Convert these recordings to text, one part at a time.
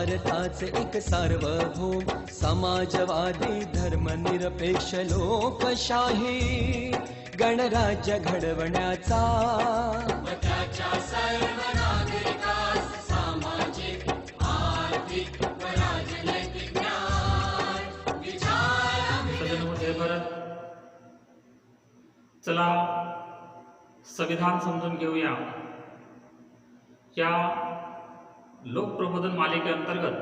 भारताचे एक सार्वभौम समाजवादी धर्मनिरपेक्ष लोकशाही गणराज्य घडवण्याचा व त्याच्या सर्व नागरिकास सामाजिक आर्थिक व राजनैतिक न्याय सदनामध्ये परत चला संविधान समजून घेऊया। या लोकप्रबोधन मालिकेअंतर्गत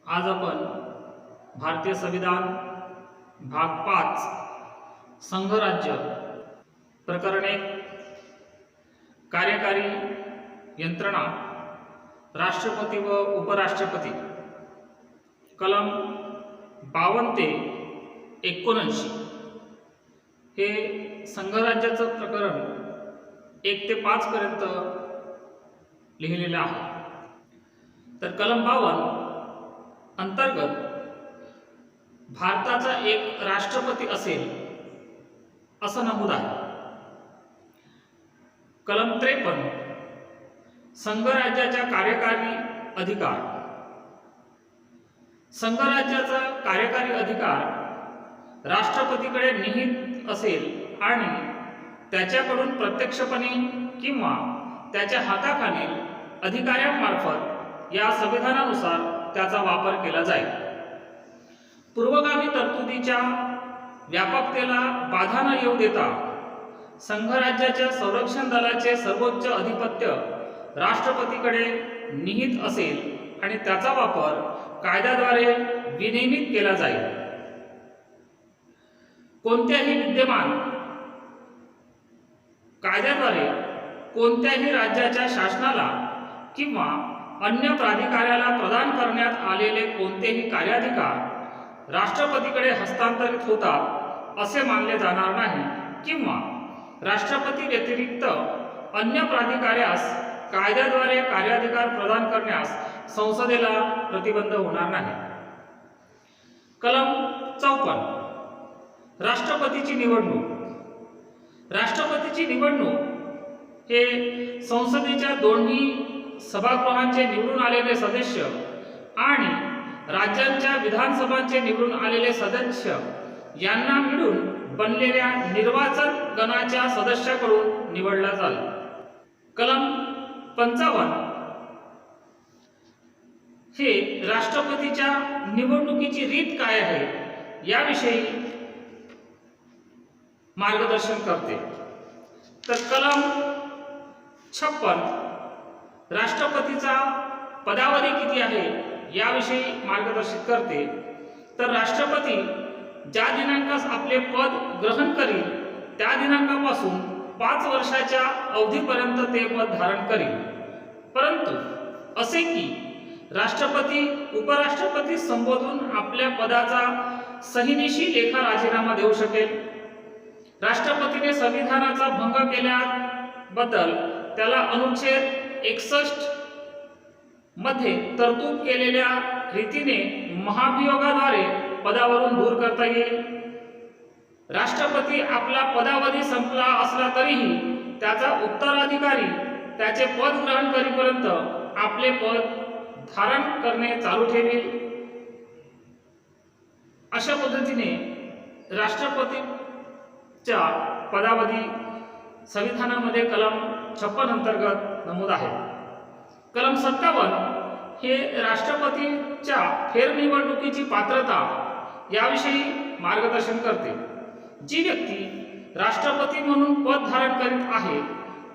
आज आपण भारतीय संविधान भाग 5 संघराज्य प्रकरण 1 कार्यकारी यंत्रणा राष्ट्रपती व उपराष्ट्रपती कलम 52 ते 79 हे संघराज्याचं प्रकरण 1 ते 5 पर्यंत लिहिलेलं आहे। तर कलम 52 अंतर्गत भारताचा एक राष्ट्रपती असेल असं नमूद आहे। कलम 53 संघराज्याच्या कार्यकारी अधिकार। संघराज्याचा कार्यकारी अधिकार राष्ट्रपतीकडे निहित असेल आणि त्याच्याकडून प्रत्यक्षपणे किंवा त्याच्या हाताखालील अधिकाऱ्यांमार्फत या संविधानानुसार त्याचा वापर केला जाईल। पूर्वगामी तरतुदीच्या व्यापकतेला बाधा न येऊ देता संघराज्याच्या संरक्षण दलाचे सर्वोच्च अधिपत्य राष्ट्रपतीकडे निहित असेल आणि त्याचा वापर कायद्याद्वारे विनियमित केला जाईल। कोणत्याही विद्यमान कायद्याद्वारे कोणत्याही राज्याच्या शासनाला किंवा अन्य प्राधिकाऱ्याला प्रदान करण्यात आलेले कोणतेही कार्याधिकार राष्ट्रपतीकडे हस्तांतरित होतात असे मानले जाणार नाही किंवा राष्ट्रपती व्यतिरिक्त अन्य प्राधिकाऱ्यास कायद्याद्वारे कार्याधिकार प्रदान करण्यास संसदेला प्रतिबंध होणार नाही। कलम 54 राष्ट्रपतीची निवडणूक। राष्ट्रपतीची निवडणूक हे संसदेच्या दोन्ही सभागृहांचे निवडून आलेले सदस्य आणि राज्यांच्या विधानसभांचे निवडून आलेले सदस्य यांना मिळून बनलेल्या निर्वाचन गणाच्या सदस्याकडून निवडला जाईल। कलम 55 हे राष्ट्रपतीच्या निवडणुकीची रीत काय आहे याविषयी मार्गदर्शन करते। तर कलम 56 राष्ट्रपतीचा पदावधी किती आहे याविषयी मार्गदर्शित करते। तर राष्ट्रपती ज्या दिनांकास आपले पद ग्रहण करील त्या दिनांकापासून 5 वर्षाच्या अवधीपर्यंत ते पद धारण करील, परंतु असे की राष्ट्रपती उपराष्ट्रपती संबोधून आपल्या पदाचा सहीनिशी लेखा राजीनामा देऊ शकेल। राष्ट्रपतीने संविधानाचा भंग केल्याबद्दल त्याला अनुच्छेद 61 मध्ये तरतूद केलेल्या रीतीने महाभियोगाद्वारे पदावरून दूर करता येईल। राष्ट्रपती आपला पदावधी संपला असला तरीही त्याचा उत्तराधिकारी त्याचे पद ग्रहण करीपर्यंत आपले पद धारण करणे चालू ठेवील। अशा पद्धतीने राष्ट्रपतीच्या पदावधी संविधानामध्ये कलम 56 अंतर्गत नमूद आहे। कलम 57 हे राष्ट्रपतीच्या फेरनिवडणुकीची पात्रता याविषयी मार्गदर्शन करते। जी व्यक्ती राष्ट्रपती म्हणून पद धारण करीत आहे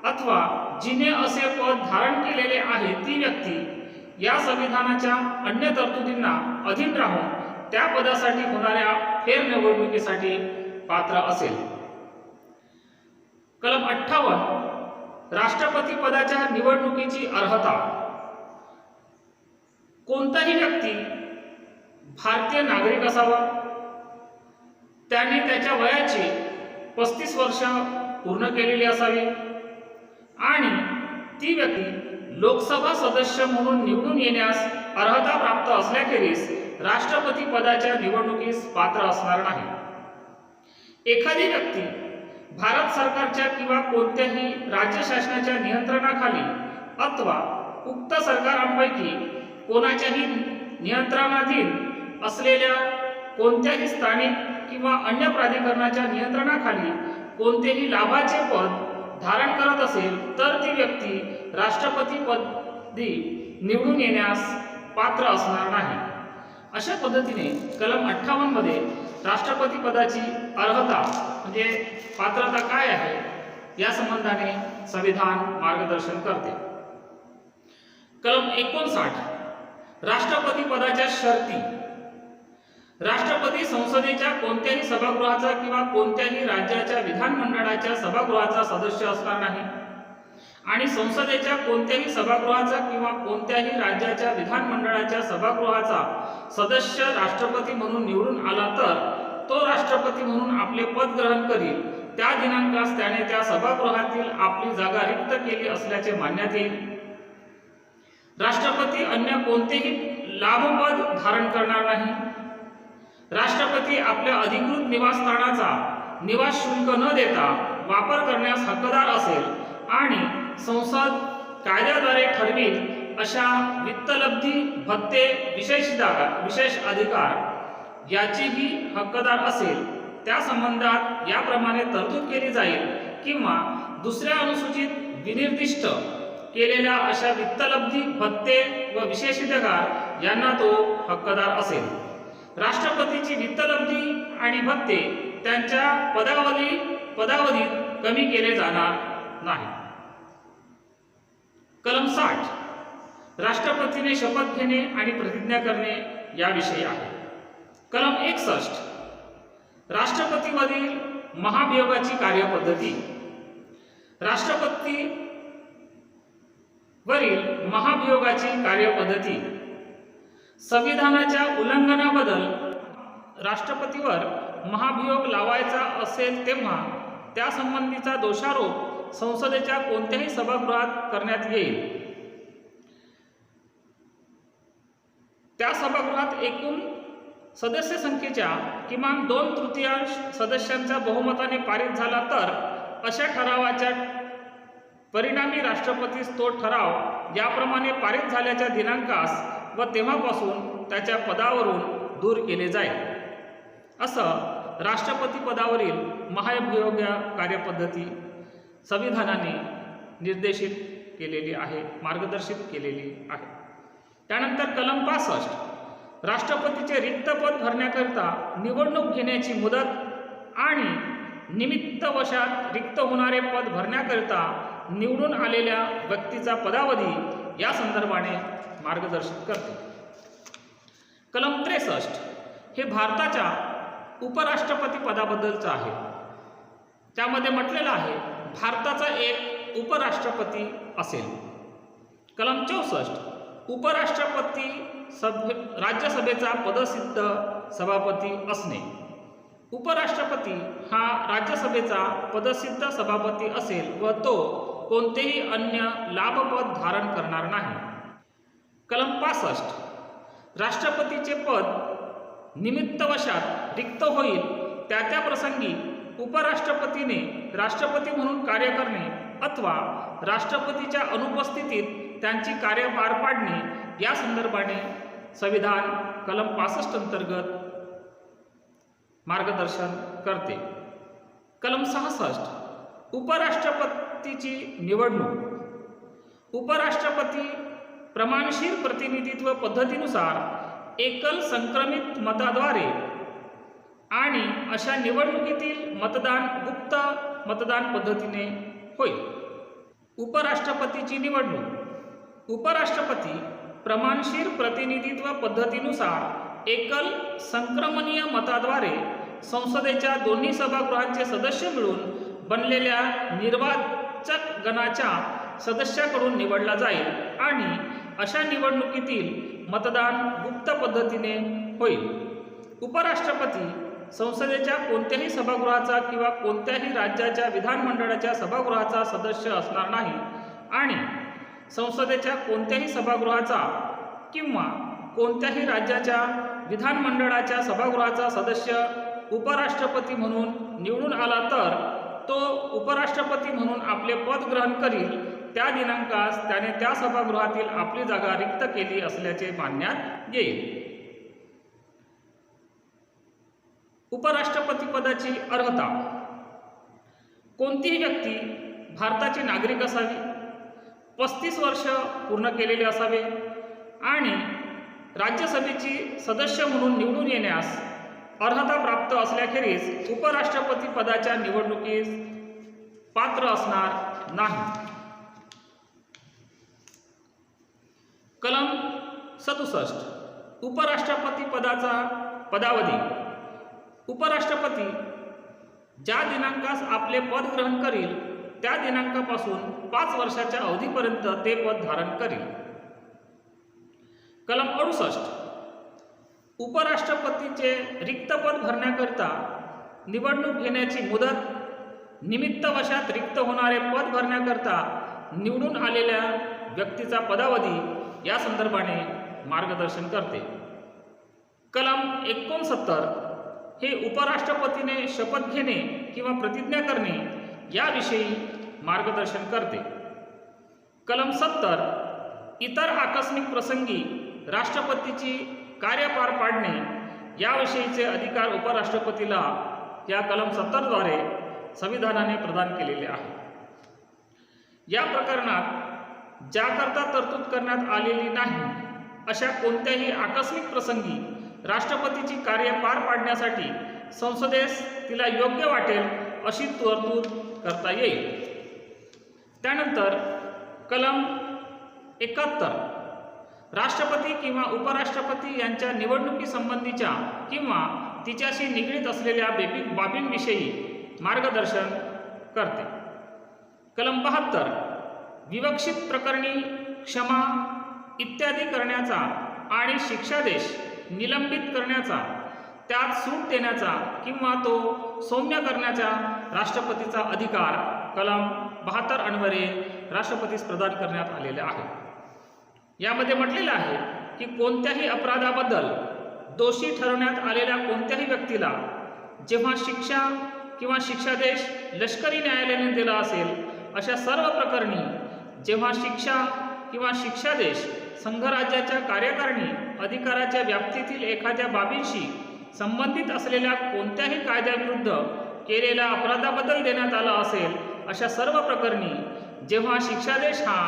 अथवा जिने असे पद धारण केलेले आहे ती व्यक्ती या संविधानाच्या अन्य तरतुदींना अधीन राहून त्या पदासाठी होणाऱ्या फेरनिवडणुकीसाठी पात्र असेल। कलम 58 राष्ट्रपती पदाच्या निवडणुकीची अर्हता। कोणताही व्यक्ती भारतीय नागरिक असावा, त्याने त्याच्या वयाची 35 वर्ष पूर्ण केलेली असावी आणि ती व्यक्ती लोकसभा सदस्य म्हणून निवडून येण्यास अर्हता प्राप्त असल्याखेरीज राष्ट्रपती पदाच्या निवडणुकीस पात्र असणार नाही। एखादी व्यक्ती भारत सरकारच्या किंवा कोणत्याही राज्य शासनाच्या नियंत्रणाखाली अथवा उक्त सरकारांपैकी कोणाच्याही नियंत्रणाधीन असलेल्या कोणत्याही स्थानिक किंवा अन्य प्राधिकरणाच्या नियंत्रणाखाली कोणतेही लाभाचे पद धारण करत असेल तर ती व्यक्ती राष्ट्रपतीपदी निवडून येण्यास पात्र असणार नाही. अशा पद्धतीने कलम 58 मध्ये राष्ट्रपती पदाची अर्हता म्हणजे पात्रता काय आहे या संबंधाने संविधान मार्गदर्शन करते. कलम 59 राष्ट्रपती पदाच्या शर्ती. राष्ट्रपती संसदेच्या कोणत्याही सभागृहाचा किंवा कोणत्याही राज्याच्या विधानमंडळाच्या सभागृहाचा सदस्य असणार नाही आणि संसदेच्या कोणत्याही सभागृहाचा किंवा कोणत्याही राज्याच्या विधानमंडळाच्या सभागृहाचा सदस्य राष्ट्रपती म्हणून निवडून आला तर तो राष्ट्रपती म्हणून आपले पद ग्रहण करील. त्या दिनांकास त्याने त्या सभागृहातील आपली जागा रिक्त केली असल्याचे मानण्यात येईल. राष्ट्रपती अन्य कोणतेही लाभपद धारण करणार नाही. राष्ट्रपती आपल्या अधिकृत निवासस्थानाचा निवास शुल्क न देता वापर करण्यास हक्कदार असेल आणि संसद कायद्याद्वारे ठरविल अशा वित्तलब्धी, भत्ते, विशेष अधिकार याचीही हक्कदार असेल. त्या संबंधात याप्रमाणे तरतूद केली जाईल किंवा दुसऱ्या अनुसूचित विनिर्दिष्ट केलेल्या अशा वित्तलब्धी, भत्ते व विशेष अधिकार यांना तो हक्कदार असेल. राष्ट्रपतीची वित्तलब्धी आणि भत्ते त्यांच्या पदावधीत कमी केले जाणार नाही. कलम 60 राष्ट्रपतीने शपथ घेणे आणि प्रतिज्ञा करणे याविषयी आहे. कलम 61 राष्ट्रपतीवरील महाभियोगाची कार्यपद्धती. राष्ट्रपती वरील महाभियोगाची कार्यपद्धती. संविधानाच्या उल्लंघनाबद्दल राष्ट्रपतीवर महाभियोग लावायचा असेल तेव्हा त्या संबंधीचा दोषारोप संसदेच्या कोणत्याही सभागृहात करण्यात येईल. त्या सभागृहात एकूण सदस्य संख्येच्या किमान 2/3 सदस्यांच्या बहुमताने पारित झाला तर अशा ठरावाच्या परिणामी राष्ट्रपतीस तो ठराव याप्रमाणे पारित झाल्याच्या दिनांकास व तेव्हापासून त्याच्या पदावरून दूर केले जाईल. असं राष्ट्रपती पदावरील महाभियोग कार्यपद्धती संविधानाने निर्देशित केलेली आहे, मार्गदर्शित केलेली आहे. त्यानंतर कलम 65 राष्ट्रपतीचे रिक्त पद भरण्याकरिता निवडणूक घेण्याची मुदत आणि निमित्तवशात रिक्त होणारे पद भरण्याकरिता निवडून आलेल्या व्यक्तीचा पदावधी या संदर्भाने मार्गदर्शित करते. कलम 63 हे भारताच्या उपराष्ट्रपती पदाबद्दलचं आहे. त्यामध्ये म्हटलेलं आहे भारताचा एक उपराष्ट्रपती असेल. कलम 64 उपराष्ट्रपती राज्यसभेचा पदसिद्ध सभापती असणे. उपराष्ट्रपती हा राज्यसभेचा पदसिद्ध सभापती असेल व तो कोणतेही अन्य लाभपद धारण करणार नाही. कलम 65 राष्ट्रपतीचे पद निमित्तवशात रिक्त होईल त्या प्रसंगी उपराष्ट्रपतीने राष्ट्रपती म्हणून कार्य करणे अथवा राष्ट्रपतीच्या अनुपस्थितीत त्यांची कार्य पार पाडणे या संदर्भाने संविधान कलम 65 अंतर्गत मार्गदर्शन करते. कलम 66 उपराष्ट्रपतीची निवडणूक. उपराष्ट्रपती प्रमाणशीर प्रतिनिधित्व पद्धतीनुसार एकल संक्रमित मताद्वारे आणि अशा निवडणुकीतील मतदान गुप्त मतदान पद्धतीने होईल. उपराष्ट्रपतीची निवडणूक. उपराष्ट्रपती प्रमाणशीर प्रतिनिधित्व पद्धतीनुसार एकल संक्रमणीय मताद्वारे संसदेच्या दोन्ही सभागृहांचे सदस्य मिळून बनलेल्या निर्वाचक गणाच्या सदस्याकडून निवडला जाईल आणि अशा निवडणुकीतील मतदान गुप्त पद्धतीने होईल. उपराष्ट्रपती संसदेच्या कोणत्याही सभागृहाचा किंवा कोणत्याही राज्याच्या विधानमंडळाच्या सभागृहाचा सदस्य असणार नाही आणि संसदेच्या कोणत्याही सभागृहाचा किंवा कोणत्याही राज्याच्या विधानमंडळाच्या सभागृहाचा सदस्य उपराष्ट्रपती म्हणून निवडून आला तर तो उपराष्ट्रपती म्हणून आपले पद ग्रहण करील. त्या दिनांकास त्याने त्या सभागृहातील आपली जागा रिक्त केली असल्याचे मानण्यात येईल. उपराष्ट्रपती पदाची अर्हता. कोणतीही व्यक्ती भारताची नागरिक असावी, 35 वर्ष पूर्ण केलेले असावे आणि राज्यसभेची सदस्य म्हणून निवडून येण्यास अर्हता प्राप्त असल्याखेरीज उपराष्ट्रपती पदाच्या निवडणुकीस पात्र असणार नाही. कलम 67. उपराष्ट्रपती पदाचा पदावधी. उपराष्ट्रपती ज्या दिनांकास आपले पद ग्रहण करील त्या दिनांकापासून 5 वर्षाच्या अवधीपर्यंत ते पद धारण करील. कलम 68. उपराष्ट्रपतीचे रिक्त पद भरण्याकरिता निवडणूक घेण्याची मुदत निमित्तवशात रिक्त होणारे पद भरण्याकरिता निवडून आलेल्या व्यक्तीचा पदावधी या संदर्भाने मार्गदर्शन करते. कलम 69 हे उपराष्ट्रपतीने शपथ घेणे किंवा प्रतिज्ञा करणे याविषयी मार्गदर्शन करते. कलम 70 इतर आकस्मिक प्रसंगी राष्ट्रपतीची कार्य पार पाडणे याविषयीचे अधिकार उपराष्ट्रपतीला या कलम 70 द्वारे संविधानाने प्रदान केलेले आहे. या प्रकरणात ज्याकरता तरतूद करण्यात आलेली नाही अशा कोणत्याही आकस्मिक प्रसंगी राष्ट्रपतीची कार्य पार पाडण्यासाठी संसदेस तिला योग्य वाटेल अशी तरतूद करता येईल. त्यानंतर कलम 71 राष्ट्रपती किंवा उपराष्ट्रपती यांच्या निवडणुकीसंबंधीच्या किंवा तिच्याशी निगडीत असलेल्या बाबींविषयी मार्गदर्शन करते. कलम 72 विवक्षित प्रकरणी क्षमा इत्यादी करण्याचा आणि शिक्षादेश निलंबित करण्याचा, त्यात सूट देण्याचा किंवा तो सौम्य करण्याचा राष्ट्रपतीचा अधिकार कलम 72 अन्वये राष्ट्रपतीस प्रदान करण्यात आलेले आहे. यामध्ये म्हटलेलं आहे की कोणत्याही अपराधाबद्दल दोषी ठरवण्यात आलेल्या कोणत्याही व्यक्तीला जेव्हा शिक्षा किंवा शिक्षादेश लष्करी न्यायालयाने दिला असेल अशा सर्व प्रकरणी जेव्हा शिक्षा किंवा शिक्षादेश संघराज्याच्या कार्यकारिणी अधिकाराच्या व्याप्तीतील एखाद्या बाबींशी संबंधित असलेल्या कोणत्याही कायद्याविरुद्ध केलेल्या अपराधाबद्दल देण्यात आला असेल अशा सर्व प्रकरणी जेव्हा शिक्षादेश हा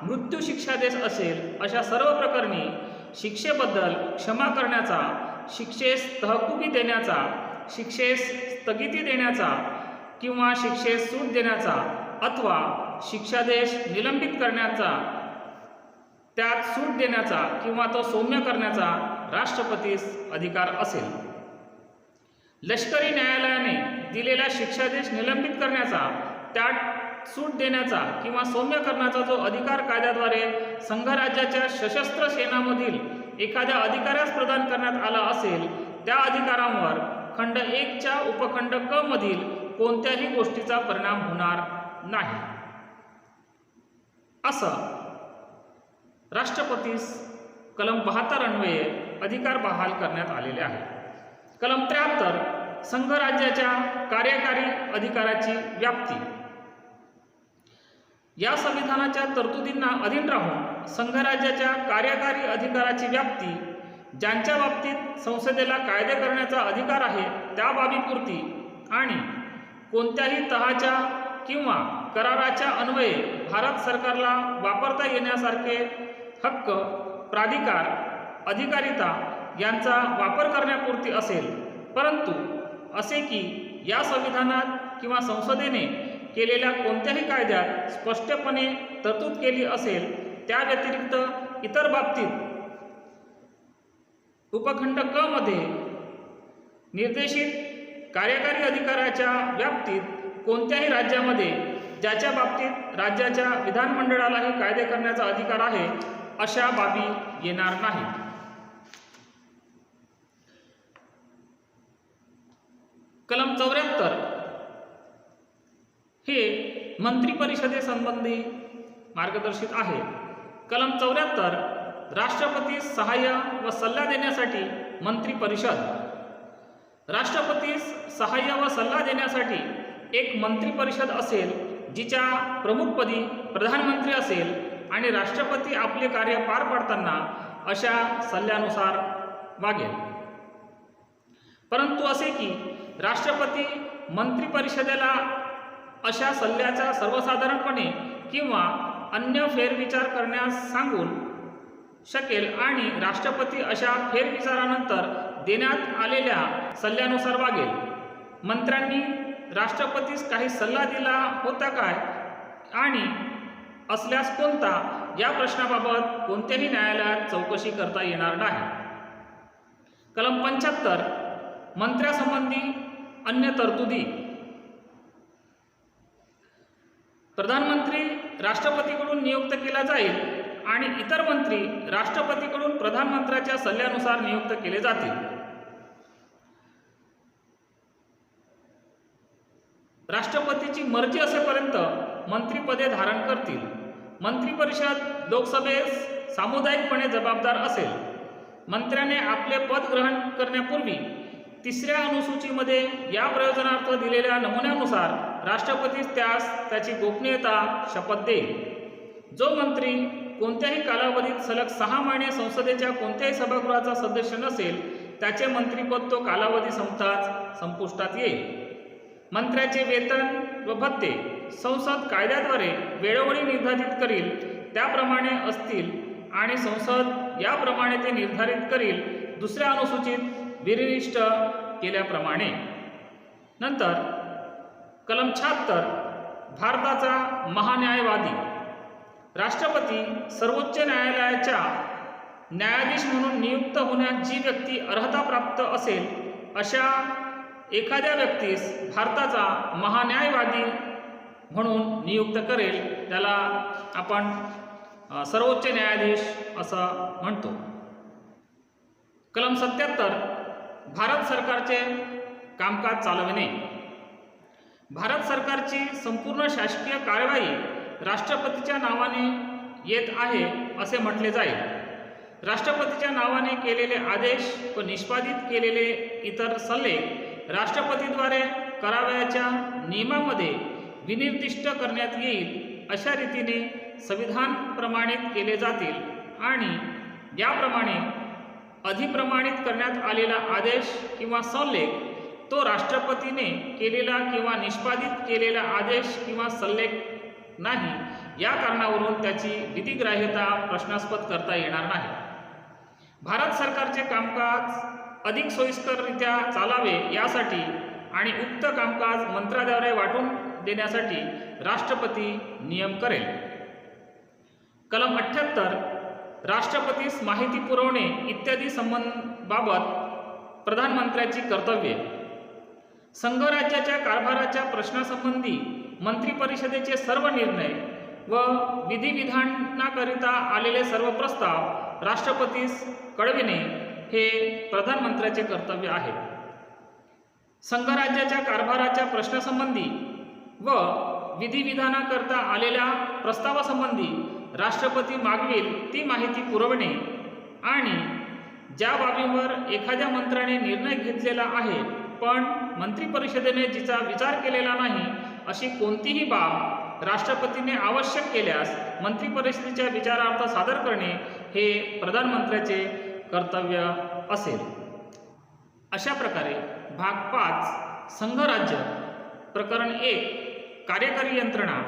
मृत्यू शिक्षादेश असेल अशा सर्व प्रकरणी शिक्षेबद्दल क्षमा करण्याचा, शिक्षेस तहकुबी देण्याचा, शिक्षेस स्थगिती देण्याचा किंवा शिक्षेस सूट देण्याचा अथवा शिक्षादेश निलंबित करण्याचा, त्यात सूट देण्याचा किंवा तो सौम्य करण्याचा राष्ट्रपतीस अधिकार असेल. लष्करी न्यायालयाने दिलेला शिक्षादेश निलंबित करण्याचा, त्यात सूट देण्याचा किंवा सौम्य करण्याचा जो अधिकार कायद्याद्वारे संघराज्याच्या सशस्त्र सेनामधील एखाद्या अधिकाऱ्यास प्रदान करण्यात आला असेल त्या अधिकारांवर खंड 1 च्या उपखंड क मधील कोणत्याही गोष्टीचा परिणाम होणार नाही. असं राष्ट्रपतीस कलम 72 अन्वये अधिकार बहाल करण्यात आलेले आहे. कलम 73 संघराज्याच्या कार्यकारी अधिकाराची व्याप्ती. या संविधानाच्या तरतुदींना अधीन राहून संघराज्याच्या कार्यकारी अधिकाराची व्याप्ती ज्यांच्या बाबतीत संसदेला कायदे करण्याचा अधिकार आहे त्या बाबीपुरती आणि कोणत्याही तहाच्या किंवा कराराच्या अन्वये भारत सरकारला वापरता येण्यासारखे हक्क, प्राधिकार, अधिकारिता यांचा वापर करण्यापुरती असेल. परंतु असे की या संविधानात किंवा संसदेने केलेल्या कोणत्याही कायद्यात स्पष्टपणे तरतूद केली असेल त्या व्यतिरिक्त इतर बाबतीत उपखंड क मध्ये निर्देशित कार्यकारी अधिकाराच्या व्याप्तीत कोणत्याही राज्यामध्ये ज्याच्या बाबतीत राज्याच्या विधानमंडळालाही कायदे करण्याचा अधिकार आहे अशा बाबी येणार नाहीत. कलम 74 हे मंत्री परिषदेसंबंधी मार्गदर्शित आहे. कलम 74 राष्ट्रपतीस सहाय्य व सल्ला देण्यासाठी मंत्री परिषद. राष्ट्रपतीस सहाय्य व सल्ला देण्यासाठी एक मंत्री परिषद असेल जिच्या प्रमुखपदी प्रधानमंत्री असेल आणि राष्ट्रपती आपले कार्य पार पाडताना अशा सल्ल्यानुसार वागेल. परंतु असे की राष्ट्रपती मंत्रिपरिषदेला अशा सल्ल्याचा सर्वसाधारणपणे किंवा अन्य फेरविचार करण्यास सांगून शकेल आणि राष्ट्रपती अशा फेरविचारानंतर देण्यात आलेल्या सल्ल्यानुसार वागेल. मंत्र्यांनी राष्ट्रपतीस काही सल्ला दिला होता काय आणि असल्यास कोणता, या प्रश्नाबाबत कोणत्याही न्यायालयात चौकशी करता येणार नाही. कलम 75 मंत्र्यासंबंधी अन्य तरतुदी. प्रधानमंत्री राष्ट्रपतीकडून नियुक्त केला जाईल आणि इतर मंत्री राष्ट्रपतीकडून प्रधानमंत्र्याच्या सल्ल्यानुसार नियुक्त केले जातील. राष्ट्रपतीची मर्जी असेपर्यंत मंत्रिपदे धारण करतील. मंत्रिपरिषद लोकसभेस सामुदायिकपणे जबाबदार असेल. मंत्र्याने आपले पद ग्रहण करण्यापूर्वी 3ऱ्या अनुसूचीमध्ये या प्रयोजनार्थ दिलेल्या नमुन्यानुसार राष्ट्रपतीस त्यास त्याची गोपनीयता शपथ देईल. जो मंत्री कोणत्याही कालावधीत सलग 6 महिने संसदेच्या कोणत्याही सभागृहाचा सदस्य नसेल त्याचे मंत्रिपद तो कालावधी संपताच संपुष्टात येईल. मंत्र्याचे वेतन व भत्ते संसद कायद्याद्वारे वेळोवेळी निर्धारित करील त्याप्रमाणे असतील आणि संसद याप्रमाणे ते निर्धारित करील 2ऱ्या अनुसूचीत विनिविष्ट केल्याप्रमाणे. नंतर कलम 76 भारताचा महान्यायवादी. राष्ट्रपती सर्वोच्च न्यायालयाच्या न्यायाधीश म्हणून नियुक्त होण्यास जी व्यक्ती अर्हता प्राप्त असेल अशा एखाद्या व्यक्तीस भारताचा महान्यायवादी म्हणून नियुक्त करेल. त्याला आपण सर्वोच्च न्यायाधीश असं म्हणतो. कलम 77 भारत सरकारचे कामकाज चालविणे. भारत सरकारची संपूर्ण शासकीय कार्यवाही राष्ट्रपतीच्या नावाने येत आहे असे म्हटले जाईल. राष्ट्रपतीच्या नावाने केलेले आदेश व निष्पादित केलेले इतर सल्ले राष्ट्रपतीद्वारे करावयाच्या नियमामध्ये विनिर्दिष्ट करण्यात येईल अशा रीतीने संविधान प्रमाणित केले जातील आणि याप्रमाणे अधिप्रमाणित करण्यात आलेला आदेश किंवा सल्लेख तो राष्ट्रपतीने केलेला किंवा निष्पादित केलेला आदेश किंवा सल्लेख नाही, या कारणावरून त्याची विधिग्राह्यता प्रश्नास्पद करता येणार नाही. भारत सरकारचे कामकाज अधिक सोयीस्कररित्या चालावे यासाठी आणि उक्त कामकाज मंत्र्याद्वारे वाटून देण्यासाठी राष्ट्रपती नियम करेल. कलम 78 राष्ट्रपतीस माहिती पुरवणे इत्यादी संबंधाबाबत प्रधानमंत्र्याची कर्तव्ये. संघराज्याच्या कारभाराच्या प्रश्नासंबंधी मंत्रिपरिषदेचे सर्व निर्णय व विधिविधानाकरिता आलेले सर्व प्रस्ताव राष्ट्रपतीस कळविणे हे प्रधानमंत्र्याचे कर्तव्य आहे. संघराज्याच्या कारभाराच्या प्रश्नासंबंधी व विधिविधानाकरिता आलेल्या प्रस्तावासंबंधी राष्ट्रपती मागवेल ती माहिती पुरवणे आणि ज्या बाबींवर एखाद्या मंत्र्याने निर्णय घेतलेला आहे पण मंत्रिपरिषदेने जिचा विचार केलेला नाही अशी कोणतीही बाब राष्ट्रपतीने आवश्यक केल्यास मंत्रिपरिषदेच्या विचारार्थ सादर करणे हे प्रधानमंत्र्याचे कर्तव्य असेल. अशा प्रकारे भाग 5 संघराज्य प्रकरण 1 कार्यकारी यंत्रणा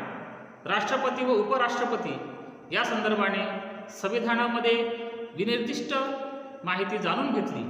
राष्ट्रपती व उपराष्ट्रपती या संदर्भाने संविधानामध्ये विनिर्दिष्ट माहिती जाणून घेतली.